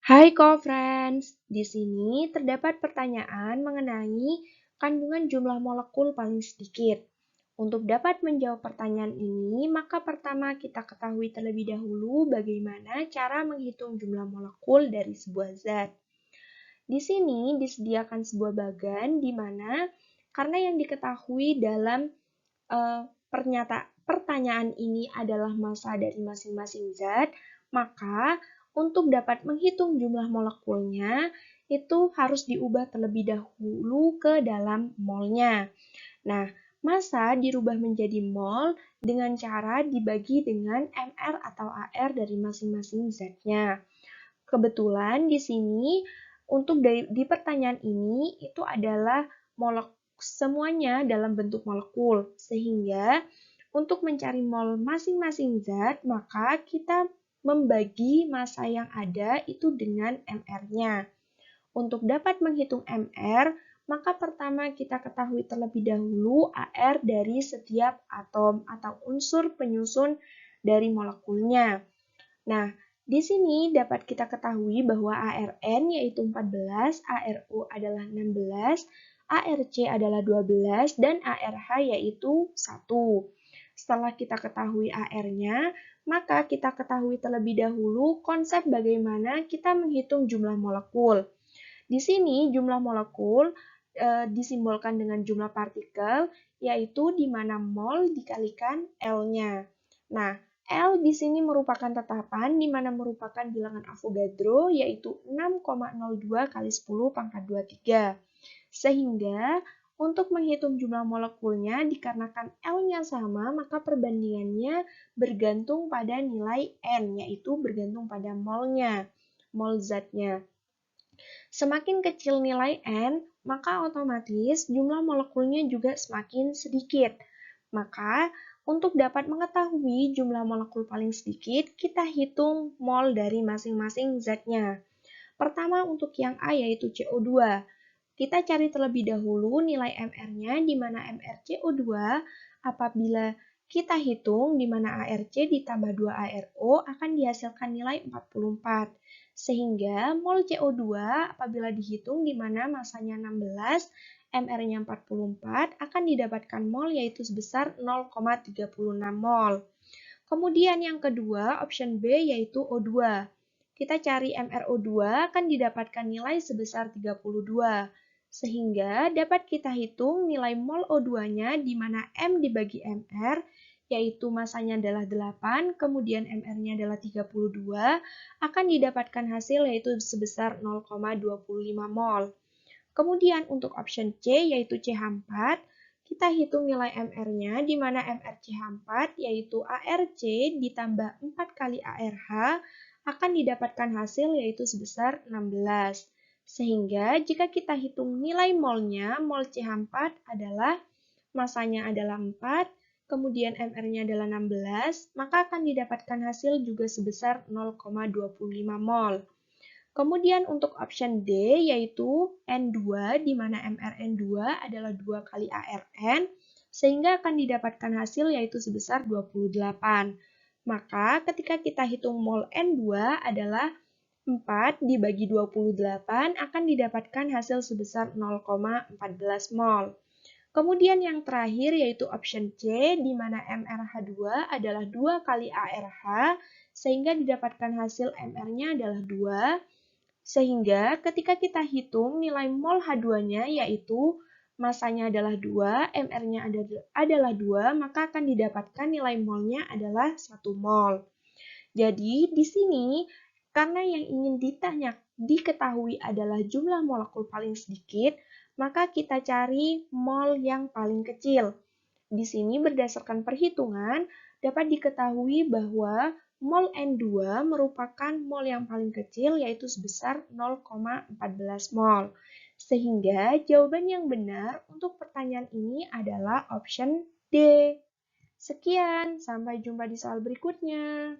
Hai co-friends, di sini terdapat pertanyaan mengenai kandungan jumlah molekul paling sedikit. Untuk dapat menjawab pertanyaan ini, maka pertama kita ketahui terlebih dahulu bagaimana cara menghitung jumlah molekul dari sebuah zat. Di sini disediakan sebuah bagan di mana karena yang diketahui dalam pertanyaan ini adalah massa dari masing-masing zat, maka untuk dapat menghitung jumlah molekulnya, itu harus diubah terlebih dahulu ke dalam molnya. Nah, massa dirubah menjadi mol dengan cara dibagi dengan mR atau AR dari masing-masing zatnya. Kebetulan di sini untuk di pertanyaan ini itu adalah semuanya dalam bentuk molekul, sehingga untuk mencari mol masing-masing zat, maka kita membagi massa yang ada itu dengan mR-nya. Untuk dapat menghitung mR, maka pertama kita ketahui terlebih dahulu AR dari setiap atom atau unsur penyusun dari molekulnya. Nah, di sini dapat kita ketahui bahwa ARN yaitu 14, ARO adalah 16, ARC adalah 12, dan ARH yaitu 1. Setelah kita ketahui AR-nya, maka kita ketahui terlebih dahulu konsep bagaimana kita menghitung jumlah molekul. Di sini jumlah molekul disimbolkan dengan jumlah partikel, yaitu di mana mol dikalikan L-nya. Nah, L di sini merupakan tetapan di mana merupakan bilangan Avogadro, yaitu 6,02 kali 10 pangkat 23. Sehingga untuk menghitung jumlah molekulnya dikarenakan L-nya sama, maka perbandingannya bergantung pada nilai N, yaitu bergantung pada molnya, mol zatnya. Semakin kecil nilai N, maka otomatis jumlah molekulnya juga semakin sedikit. Maka, untuk dapat mengetahui jumlah molekul paling sedikit, kita hitung mol dari masing-masing zatnya. Pertama untuk yang A yaitu CO2. Kita cari terlebih dahulu nilai mR-nya, di mana mrCO2 apabila kita hitung di mana ARC ditambah 2ARO akan dihasilkan nilai 44. Sehingga mol CO2 apabila dihitung di mana masanya 16, mR-nya 44 akan didapatkan mol yaitu sebesar 0,36 mol. Kemudian yang kedua, option B yaitu O2. Kita cari MrO2 akan didapatkan nilai sebesar 32. Sehingga dapat kita hitung nilai mol O2-nya di mana M dibagi MR, yaitu masanya adalah 8, kemudian MR-nya adalah 32, akan didapatkan hasil yaitu sebesar 0,25 mol. Kemudian untuk option C yaitu CH4, kita hitung nilai MR-nya di mana MrCH4 yaitu ARC ditambah 4 kali ARH akan didapatkan hasil yaitu sebesar 16. Sehingga jika kita hitung nilai molnya, mol CH4 adalah masanya adalah 4, kemudian MR-nya adalah 16, maka akan didapatkan hasil juga sebesar 0,25 mol. Kemudian untuk option D yaitu N2 di mana mRN2 adalah 2 kali ARN sehingga akan didapatkan hasil yaitu sebesar 28. Maka ketika kita hitung mol N2 adalah 4 dibagi 28 akan didapatkan hasil sebesar 0,14 mol. Kemudian yang terakhir yaitu option C di mana MrH2 adalah 2 kali ARH sehingga didapatkan hasil MR-nya adalah 2. Sehingga ketika kita hitung nilai mol H2-nya yaitu masanya adalah 2, MR-nya adalah 2, maka akan didapatkan nilai molnya adalah 1 mol. Jadi di sini karena yang ingin diketahui adalah jumlah molekul paling sedikit, maka kita cari mol yang paling kecil. Di sini berdasarkan perhitungan dapat diketahui bahwa mol N2 merupakan mol yang paling kecil yaitu sebesar 0,14 mol. Sehingga jawaban yang benar untuk pertanyaan ini adalah option D. Sekian, sampai jumpa di soal berikutnya.